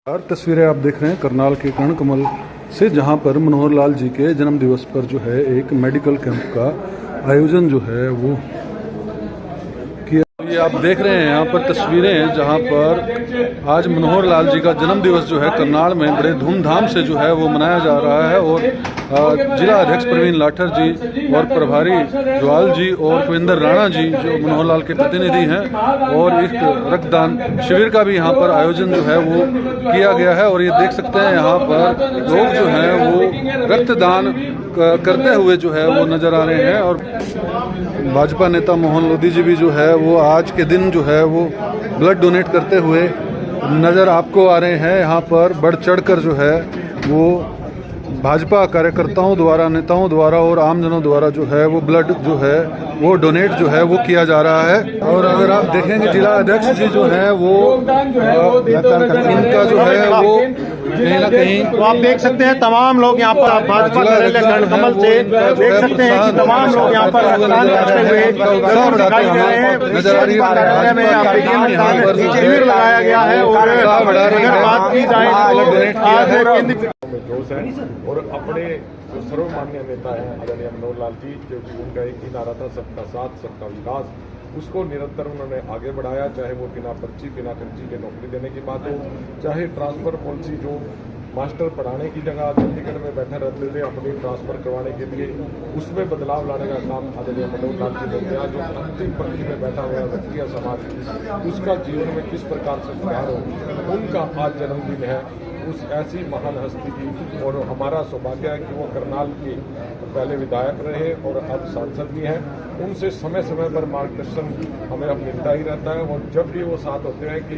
हर तस्वीरें आप देख रहे हैं करनाल के कर्ण कमल से, जहां पर मनोहर लाल जी के जन्म दिवस पर जो है एक मेडिकल कैंप का आयोजन जो है वो किया। ये आप देख रहे हैं यहाँ पर तस्वीरें हैं जहां पर आज मनोहर लाल जी का जन्म दिवस जो है करनाल में बड़े धूमधाम से जो है वो मनाया जा रहा है। और जिला अध्यक्ष प्रवीण लाठर जी और प्रभारी ज्वाल जी और कुविंदर राणा जी जो मनोहर लाल के प्रतिनिधि हैं, और एक रक्तदान शिविर का भी यहाँ पर आयोजन जो है वो किया गया है। और ये देख सकते हैं यहाँ पर लोग जो हैं वो रक्तदान करते हुए जो है वो नजर आ रहे हैं। और भाजपा नेता मोहन लोधी जी भी जो है वो आज के दिन जो है वो ब्लड डोनेट करते हुए नज़र आपको आ रहे हैं। यहाँ पर बढ़ चढ़कर जो है वो भाजपा कार्यकर्ताओं द्वारा, नेताओं द्वारा और आमजनों द्वारा जो है वो ब्लड जो है वो डोनेट जो है वो किया जा रहा है। और अगर आप देखेंगे जिला अध्यक्ष जी जो है वो इनका जो है वो कहीं ना कहीं तो आप देख सकते हैं तमाम लोग यहाँ पर भाजपा कर्ण कमल से देख सकते हैं कि तमाम लोग यहाँ पर रक्तदान करते हुए नजर आ रही है। शिविर लगाया गया है और अगर बात की जाए जोश है और अपने जो सर्वमान्य नेता हैं आदरणीय मनोहर लाल जी, जो कि उनका एक ही नारा था सबका साथ सबका विकास, उसको निरंतर उन्होंने आगे बढ़ाया। चाहे वो बिना पर्ची बिना खर्ची के नौकरी देने की बात हो, चाहे ट्रांसफर पॉलिसी जो मास्टर पढ़ाने की जगह चंडीगढ़ में बैठे रहते थे अपनी ट्रांसफर करवाने के लिए, उसमें बदलाव लाने का काम आदरणीय मनोहर लाल जी ने किया। जो अंतिम पंक्ति में बैठा हुआ व्यक्ति है समाज, उसका जीवन में किस प्रकार से सुधार हो, उनका आज जन्मदिन है। उस ऐसी महान हस्ती की, और हमारा सौभाग्य है कि वो करनाल के पहले विधायक रहे और अब सांसद भी हैं। उनसे समय समय पर मार्गदर्शन हमें अब मिलता ही रहता है। और जब भी वो साथ होते हैं कि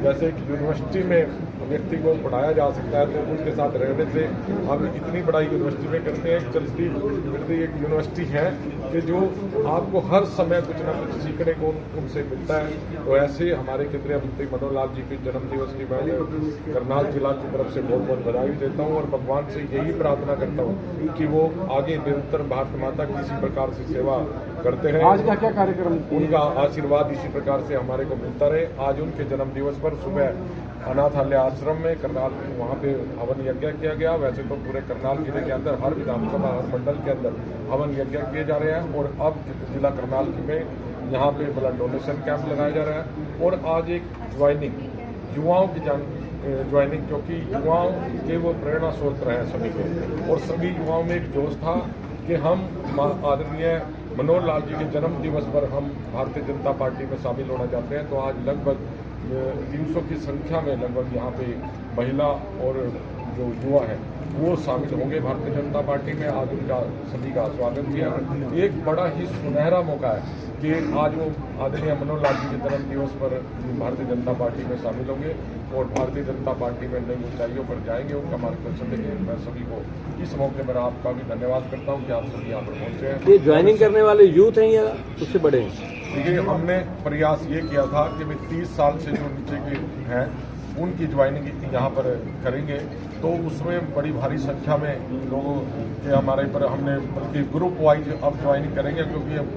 जैसे कि यूनिवर्सिटी में व्यक्ति को पढ़ाया जा सकता है, तो उनके साथ रहने से हम इतनी पढ़ाई यूनिवर्सिटी में करते हैं, चलती फिरती एक यूनिवर्सिटी है कि जो आपको हर समय कुछ न कुछ सीखने को उनसे मिलता है। तो ऐसे हमारे केंद्रीय मंत्री मनोहर लाल जी के जन्म दिवस की मैं करनाल जिला की तरफ से बहुत बहुत बधाई देता हूँ और भगवान से यही प्रार्थना करता हूँ कि वो आगे निरंतर भारत माता की इसी प्रकार से सेवा करते हैं। आज का क्या कार्यक्रम, उनका आशीर्वाद इसी प्रकार से हमारे को मिलता रहे। आज उनके जन्म दिवस पर सुबह अनाथालय आश्रम में करनाल वहाँ पे हवन यज्ञ किया गया। वैसे तो पूरे करनाल जिले के अंदर हर विधानसभा हर मंडल के अंदर हवन यज्ञ किए जा रहे हैं। और अब जिला करनाल में यहाँ पे ब्लड डोनेशन कैंप लगाया जा रहा है। और आज एक ज्वाइनिंग युवाओं की ज्वाइनिंग, क्योंकि युवाओं के वो प्रेरणा स्रोत रहे हैं सभी के, और सभी युवाओं में एक जोश था कि हम आदरणीय मनोहर लाल जी के जन्म दिवस पर हम भारतीय जनता पार्टी में शामिल होना चाहते हैं। तो आज लगभग 300 की संख्या में लगभग यहाँ पे महिला और जो युवा है वो शामिल होंगे भारतीय जनता पार्टी में। आज उनका सभी का स्वागत किया। एक बड़ा ही सुनहरा मौका है कि आज वो आदरणीय मनोहर लाल जी के जन्म दिवस पर भारतीय जनता पार्टी में शामिल होंगे और भारतीय जनता पार्टी में नई ऊंचाइयों पर जाएंगे, उनका मार्गदर्शन देंगे। मैं सभी को इस मौके पर आपका भी धन्यवाद करता हूँ कि आप सभी यहाँ पर पहुँचे हैं। ये ज्वाइनिंग करने वाले यूथ हैं या उससे बड़े हैं? देखिए, हमने प्रयास ये किया था कि भाई 30 साल से जो नीचे के हैं उनकी ज्वाइनिंग यहाँ पर करेंगे। तो उसमें बड़ी भारी संख्या में लोगों के हमारे पर हमने बल्कि ग्रुप वाइज अब ज्वाइनिंग करेंगे, क्योंकि अब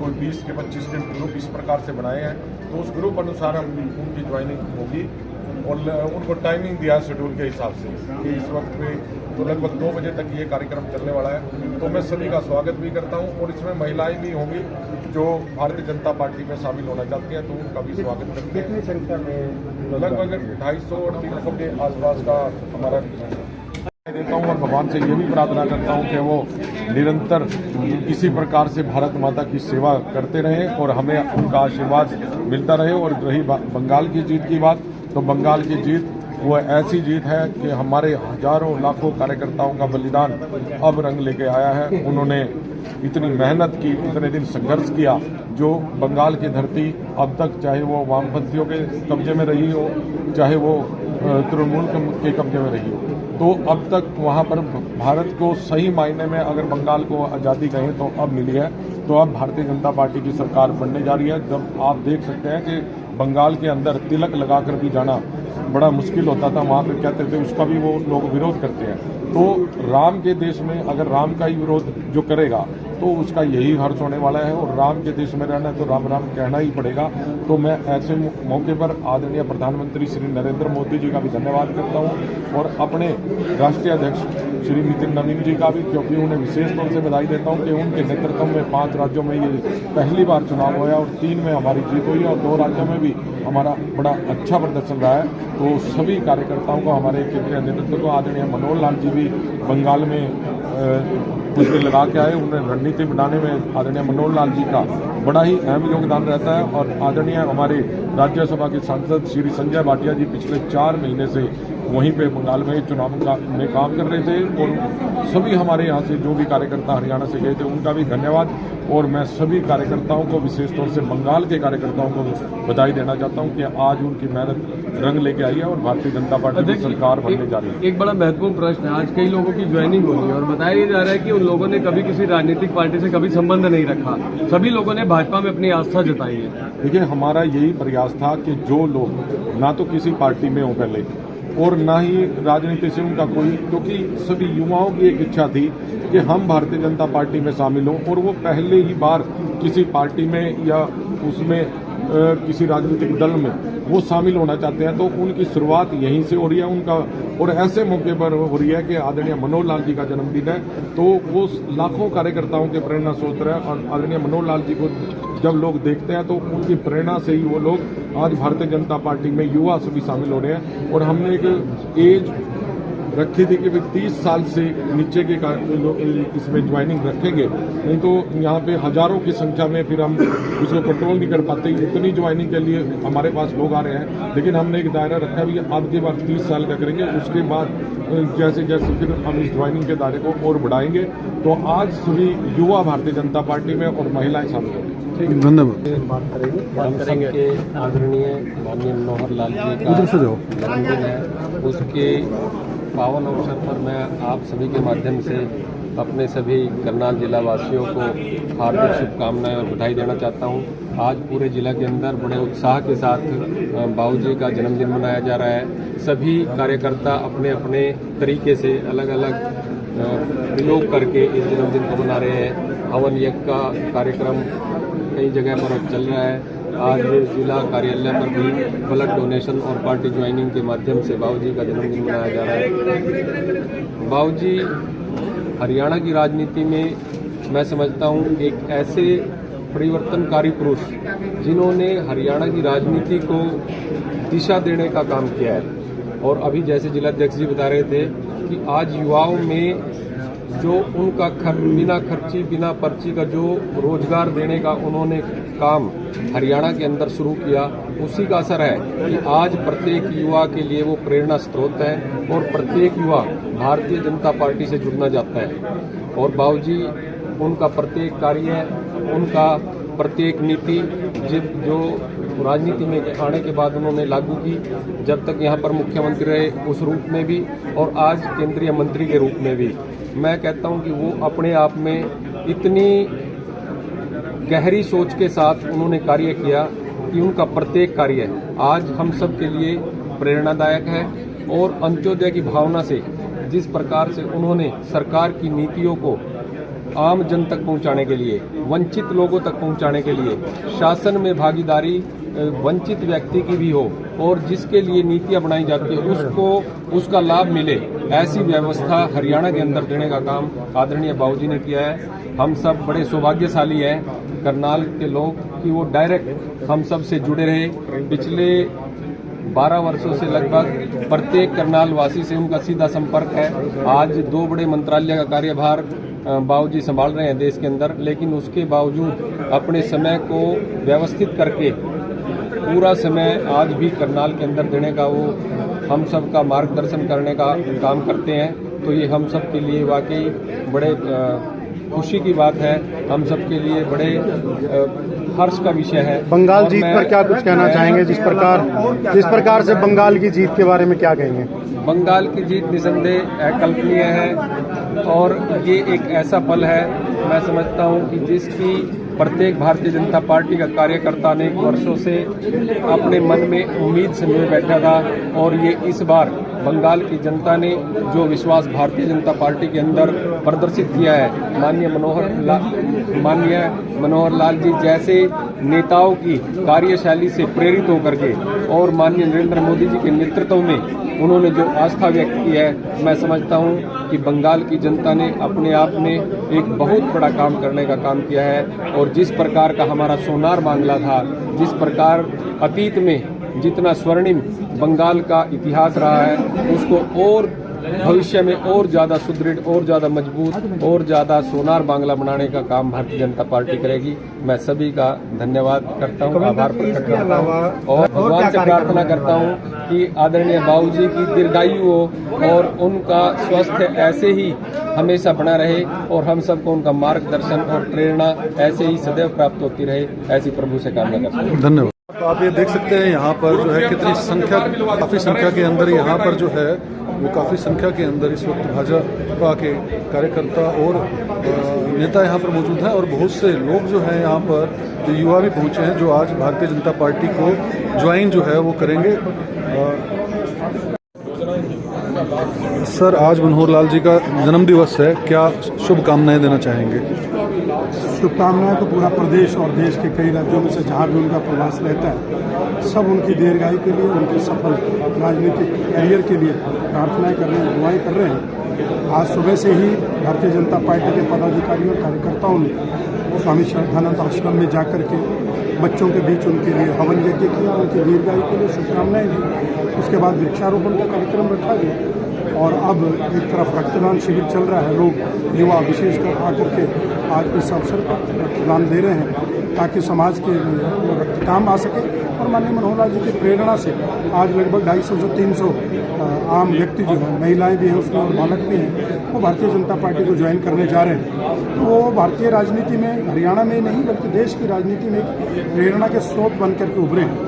कोई 20 के 25 के ग्रुप इस प्रकार से बनाए हैं। तो उस ग्रुप अनुसार हम उनकी ज्वाइनिंग होगी और उनको टाइमिंग दिया है शेड्यूल के हिसाब से कि इस वक्त में तो लगभग 2 बजे तक ये कार्यक्रम चलने वाला है। तो मैं सभी का स्वागत भी करता हूँ और इसमें महिलाएं भी होंगी जो भारतीय जनता पार्टी में शामिल होना चाहती हैं, तो उनका भी स्वागत करते हैं। कितनी संख्या में? लगभग 250 और 300 के आसपास का हमारा देता हूँ। और भगवान से ये भी प्रार्थना करता हूँ कि वो निरंतर इसी प्रकार से भारत माता की सेवा करते रहें और हमें उनका आशीर्वाद मिलता रहे। और रही बंगाल की जीत की बात, तो बंगाल की जीत वो ऐसी जीत है कि हमारे हजारों लाखों कार्यकर्ताओं का बलिदान अब रंग लेके आया है। उन्होंने इतनी मेहनत की, इतने दिन संघर्ष किया, जो बंगाल की धरती अब तक चाहे वो वामपंथियों के कब्जे में रही हो, चाहे वो तृणमूल के कब्जे में रही हो, तो अब तक वहाँ पर भारत को सही मायने में अगर बंगाल को आज़ादी कहें तो अब मिली है। तो अब भारतीय जनता पार्टी की सरकार बनने जा रही है। जब आप देख सकते हैं कि बंगाल के अंदर तिलक लगाकर भी जाना बड़ा मुश्किल होता था, वहाँ पे कहते थे उसका भी वो लोग विरोध करते हैं। तो राम के देश में अगर राम का ही विरोध जो करेगा तो उसका यही हर्ष होने वाला है। और राम के देश में रहना है तो राम राम कहना ही पड़ेगा। तो मैं ऐसे मौके पर आदरणीय प्रधानमंत्री श्री नरेंद्र मोदी जी का भी धन्यवाद करता हूँ और अपने राष्ट्रीय अध्यक्ष श्री नितिन नवीन जी का भी, क्योंकि उन्हें विशेष तौर से बधाई देता हूँ कि उनके नेतृत्व में 5 राज्यों में ये पहली बार चुनाव हुआ और 3 में हमारी जीत हुई और 2 राज्यों में भी हमारा बड़ा अच्छा प्रदर्शन रहा है। तो सभी कार्यकर्ताओं को, हमारे केंद्रीय नेतृत्व को, आदरणीय मनोहर लाल जी भी बंगाल में कुछ दिन लगा के आए। उन्हें रणनीति बनाने में आदरणीय मनोहर लाल जी का बड़ा ही अहम योगदान रहता है। और आदरणीय हमारे राज्यसभा के सांसद श्री संजय भाटिया जी पिछले 4 महीने से वहीं पे बंगाल में चुनाव में काम कर रहे थे और सभी हमारे यहाँ से जो भी कार्यकर्ता हरियाणा से गए थे उनका भी धन्यवाद। और मैं सभी कार्यकर्ताओं को, विशेष तौर से बंगाल के कार्यकर्ताओं को बधाई देना चाहता हूं कि आज उनकी मेहनत रंग लेके आई है और भारतीय जनता पार्टी की सरकार बनने जा रही है। एक बड़ा महत्वपूर्ण प्रश्न है, आज कई लोगों की ज्वाइनिंग हो रही है और बताया जा रहा है कि उन लोगों ने कभी किसी राजनीतिक पार्टी से कभी संबंध नहीं रखा, सभी लोगों ने भाजपा में अपनी आस्था जताई है। देखिए, हमारा यही प्रयास था कि जो लोग ना तो किसी पार्टी में हो पहले और ना ही राजनीति से उनका कोई, क्योंकि सभी युवाओं की एक इच्छा थी कि हम भारतीय जनता पार्टी में शामिल हों और वो पहले ही बार किसी पार्टी में या उसमें किसी राजनीतिक दल में वो शामिल होना चाहते हैं। तो उनकी शुरुआत यहीं से हो रही है उनका, और ऐसे मौके पर हो रही है कि आदरणीय मनोहर लाल जी का जन्मदिन है तो वो लाखों कार्यकर्ताओं के प्रेरणा स्रोत है। और आदरणीय मनोहर लाल जी को जब लोग देखते हैं तो उनकी प्रेरणा से ही वो लोग आज भारतीय जनता पार्टी में युवा सभी शामिल हो रहे हैं। और हमने एक एज रखी थी कि 30 साल से नीचे के इसमें ज्वाइनिंग रखेंगे, नहीं तो यहाँ पे हजारों की संख्या में फिर हम उसको कंट्रोल नहीं कर पाते। इतनी ज्वाइनिंग के लिए हमारे पास लोग आ रहे हैं, लेकिन हमने एक दायरा रखा भी, अब के बाद 30 साल का करेंगे, उसके बाद जैसे जैसे फिर हम इस ज्वाइनिंग के दायरे को और बढ़ाएंगे। तो आज सभी युवा भारतीय जनता पार्टी में और महिलाएं शामिल होंगी। धन्यवाद। बात करेंगे हम सबके आदरणीय माननीय मनोहर लाल जी का जन्मदिन है, उसके पावन अवसर पर मैं आप सभी के माध्यम से अपने सभी करनाल जिला वासियों को हार्दिक शुभकामनाएं और बधाई देना चाहता हूं। आज पूरे जिला के अंदर बड़े उत्साह के साथ बाबूजी का जन्मदिन मनाया जा रहा है। सभी कार्यकर्ता अपने अपने तरीके से अलग अलग प्रयोग करके इस जन्मदिन को मना रहे हैं। हवन यज्ञ का कार्यक्रम कई जगह पर चल रहा है। आज जिला कार्यालय पर भी ब्लड डोनेशन और पार्टी ज्वाइनिंग के माध्यम से बाबूजी का जन्मदिन मनाया जा रहा है। बाबूजी हरियाणा की राजनीति में मैं समझता हूँ एक ऐसे परिवर्तनकारी पुरुष जिन्होंने हरियाणा की राजनीति को दिशा देने का काम किया है। और अभी जैसे जिलाध्यक्ष जी बता रहे थे कि आज युवाओं में जो उनका बिना खर्ची बिना पर्ची का जो रोजगार देने का उन्होंने काम हरियाणा के अंदर शुरू किया, उसी का असर है कि आज प्रत्येक युवा के लिए वो प्रेरणा स्रोत है और प्रत्येक युवा भारतीय जनता पार्टी से जुड़ना चाहता है। और बाबूजी उनका प्रत्येक कार्य, उनका प्रत्येक नीति जो राजनीति में आने के बाद उन्होंने लागू की, जब तक यहाँ पर मुख्यमंत्री रहे उस रूप में भी और आज केंद्रीय मंत्री के रूप में भी, मैं कहता हूँ कि वो अपने आप में इतनी गहरी सोच के साथ उन्होंने कार्य किया कि उनका प्रत्येक कार्य आज हम सब के लिए प्रेरणादायक है। और अंत्योदय की भावना से जिस प्रकार से उन्होंने सरकार की नीतियों को आम जन तक पहुंचाने के लिए, वंचित लोगों तक पहुंचाने के लिए, शासन में भागीदारी वंचित व्यक्ति की भी हो और जिसके लिए नीतियां बनाई जाती है उसको उसका लाभ मिले, ऐसी व्यवस्था हरियाणा के अंदर देने का काम आदरणीय बाबूजी ने किया है। हम सब बड़े सौभाग्यशाली हैं करनाल के लोग कि वो डायरेक्ट हम सब से जुड़े रहे। पिछले 12 वर्षों से लगभग प्रत्येक करनाल वासी से उनका सीधा संपर्क है। आज 2 बड़े मंत्रालय का कार्यभार बाबूजी संभाल रहे हैं देश के अंदर, लेकिन उसके बावजूद अपने समय को व्यवस्थित करके पूरा समय आज भी करनाल के अंदर देने का वो हम सब का मार्गदर्शन करने का काम करते हैं। तो ये हम सब के लिए वाकई बड़े खुशी की बात है, हम सब के लिए बड़े हर्ष का विषय है। बंगाल जीत पर क्या कुछ कहना चाहेंगे? जिस प्रकार से बंगाल की जीत के बारे में क्या कहेंगे? बंगाल की जीत निसंदेह अकल्पनीय है और ये एक ऐसा पल है, मैं समझता हूँ कि जिसकी प्रत्येक भारतीय जनता पार्टी का कार्यकर्ता ने वर्षों से अपने मन में उम्मीद संजोए बैठा था और ये इस बार बंगाल की जनता ने जो विश्वास भारतीय जनता पार्टी के अंदर प्रदर्शित किया है, माननीय मनोहर लाल जी जैसे नेताओं की कार्यशैली से प्रेरित होकर के और माननीय नरेंद्र मोदी जी के नेतृत्व में उन्होंने जो आस्था व्यक्त की है, मैं समझता हूं कि बंगाल की जनता ने अपने आप में एक बहुत बड़ा काम करने का काम किया है। और जिस प्रकार का हमारा सोनार बांग्ला था, जिस प्रकार अतीत में जितना स्वर्णिम बंगाल का इतिहास रहा है, उसको और भविष्य में और ज़्यादा सुदृढ़, और ज़्यादा मजबूत, और ज़्यादा सोनार बांग्ला बनाने का काम भारतीय जनता पार्टी करेगी। मैं सभी का धन्यवाद करता हूँ, आभार प्रकट करता हूँ और भगवान से प्रार्थना करता हूँ कि आदरणीय बाबूजी की दीर्घायु हो और उनका स्वास्थ्य ऐसे ही हमेशा बना रहे और हम सबको उनका मार्गदर्शन और प्रेरणा ऐसे ही सदैव प्राप्त होती रहे, ऐसी प्रभु से कामना करता हूँ। धन्यवाद। तो आप ये देख सकते हैं यहाँ पर जो है कितनी संख्या, काफ़ी संख्या के अंदर यहाँ पर जो है वो काफ़ी संख्या के अंदर इस वक्त भाजपा के कार्यकर्ता और नेता यहाँ पर मौजूद हैं और बहुत से लोग जो हैं यहाँ पर, जो युवा भी पहुँचे हैं, जो आज भारतीय जनता पार्टी को ज्वाइन जो है वो करेंगे। सर, आज मनोहर लाल जी का जन्म दिवस है, क्या शुभकामनाएं देना चाहेंगे? शुभकामनाएं तो पूरा प्रदेश और देश के कई राज्यों में से जहाँ भी उनका प्रवास रहता है, सब उनकी दीर्घायु के लिए, उनके सफल राजनीतिक करियर के लिए प्रार्थनाएं कर रहे हैं, दुआएं कर रहे हैं। आज सुबह से ही भारतीय जनता पार्टी के पदाधिकारियों और कार्यकर्ताओं ने स्वामी श्रद्धानंद आश्रम में जाकर के बच्चों के बीच उनके लिए हवन यज्ञ किया, उनकी दीर्घायु के लिए शुभकामनाएं दी। उसके बाद वृक्षारोपण का कार्यक्रम रखा गया और अब एक तरफ रक्तदान शिविर चल रहा है। लोग युवा विशेषकर आकर के आज इस अवसर पर रक्तदान दे रहे हैं ताकि समाज के रक्त काम आ सके। और माननीय मनोहर लाल जी की प्रेरणा से आज लगभग 250 से 300 आम व्यक्ति जो है, महिलाएं भी हैं उसमें और बालक भी हैं, वो भारतीय जनता पार्टी को ज्वाइन करने जा रहे हैं। तो वो भारतीय राजनीति में, हरियाणा में नहीं बल्कि देश की राजनीति में प्रेरणा के स्रोत बन करके उभरे हैं।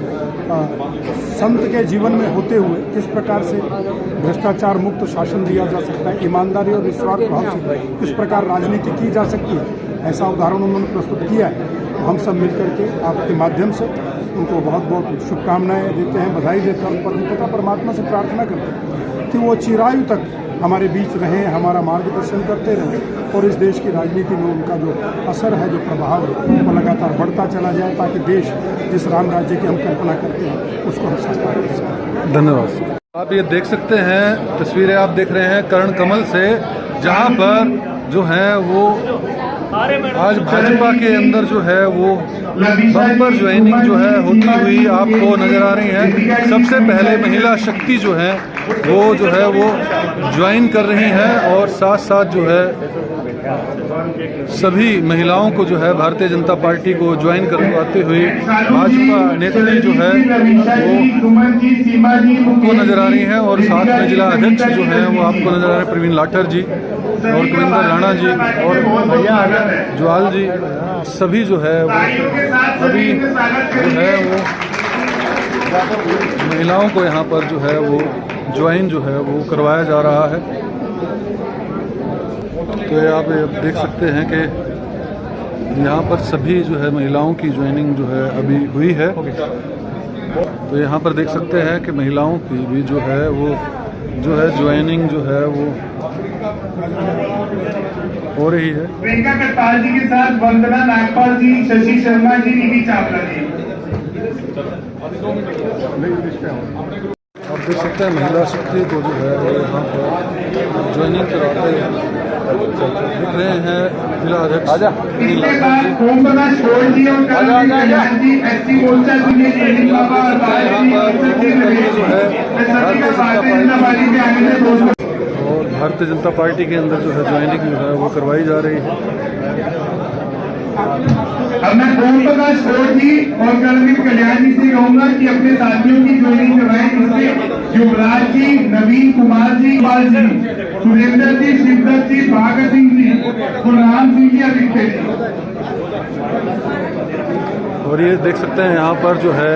संत के जीवन में होते हुए किस प्रकार से भ्रष्टाचार मुक्त शासन दिया जा सकता है, ईमानदारी और निस्वार्थ भाव से किस प्रकार राजनीति की जा सकती है, ऐसा उदाहरण उन्होंने प्रस्तुत किया है। तो हम सब मिलकर के आपके माध्यम से उनको बहुत बहुत शुभकामनाएं देते हैं, बधाई देते हैं और तथा परमात्मा से प्रार्थना करते हैं कि वो चिरायु तक हमारे बीच रहें, हमारा मार्गदर्शन करते रहें और इस देश की राजनीति में उनका जो असर है, जो प्रभाव है, वो लगातार बढ़ता चला जाए ताकि देश जिस राम राज्य की हम कल्पना करते हैं उसको हम साकार कर सकें। धन्यवाद। आप ये देख सकते हैं, तस्वीरें आप देख रहे हैं कर्ण कमल से, जहाँ पर जो है वो आज भाजपा के अंदर जो है वो बम्पर ज्वाइनिंग जो है होती हुई आपको नजर आ रही है। सबसे पहले महिला शक्ति जो है वो ज्वाइन कर रही हैं और साथ साथ जो है सभी महिलाओं को जो है भारतीय जनता पार्टी को ज्वाइन करवाते हुए भाजपा नेत्री जो है वो आपको नजर आ रही हैं और साथ में जिला अध्यक्ष जो है वो आपको नजर आ रहे हैं, प्रवीण लाठर जी और कविंदर राणा जी और ज्वाल जी, सभी जो है वो अभी जो है वो महिलाओं को यहाँ पर जो है वो ज्वाइन जो है वो करवाया जा रहा है। तो ये आप देख सकते हैं कि यहाँ पर सभी जो है महिलाओं की ज्वाइनिंग जो है अभी हुई है। तो यहाँ पर देख सकते हैं कि महिलाओं की भी जो है वो ज्वाइनिंग जो है वो हो रही है। प्रियंका कटपाल जी के साथ वंदना नागपाल जी, शशि शर्मा जी, निधि चावला जी। आप देख सकते हैं महिला शक्ति को जो है यहाँ पर ज्वाइनिंग कराते दिख रहे हैं जिला अध्यक्ष। इसके बाद ओम प्रकाश गोयल जी और कल्याण जी, एससी मोर्चा जूनियर ट्रेनिंग बाबा और भारतीय जनता पार्टी के अंदर जो है ज्वाइनिंग जो है वो करवाई जा रही है। अब मैं ओम प्रकाश गोयल जी और कल्याण जी से कहूंगा कि अपने साथियों की ज्वाइनिंग करवाएं, जिससे युवराज जी, नवीन कुमार जी, पाल जी, सुरेंद्र जी, शिवदत्त जी, भागत सिंह जी, गुरनाम सिंह जी, आदित्य जी। और ये देख सकते हैं यहाँ पर जो है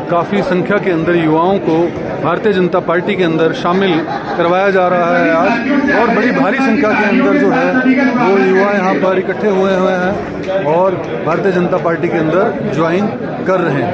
काफ़ी संख्या के अंदर युवाओं को भारतीय जनता पार्टी के अंदर शामिल करवाया जा रहा है आज, और बड़ी भारी संख्या के अंदर जो है वो युवा यहाँ पर इकट्ठे हुए हैं और भारतीय जनता पार्टी के अंदर ज्वाइन कर रहे हैं।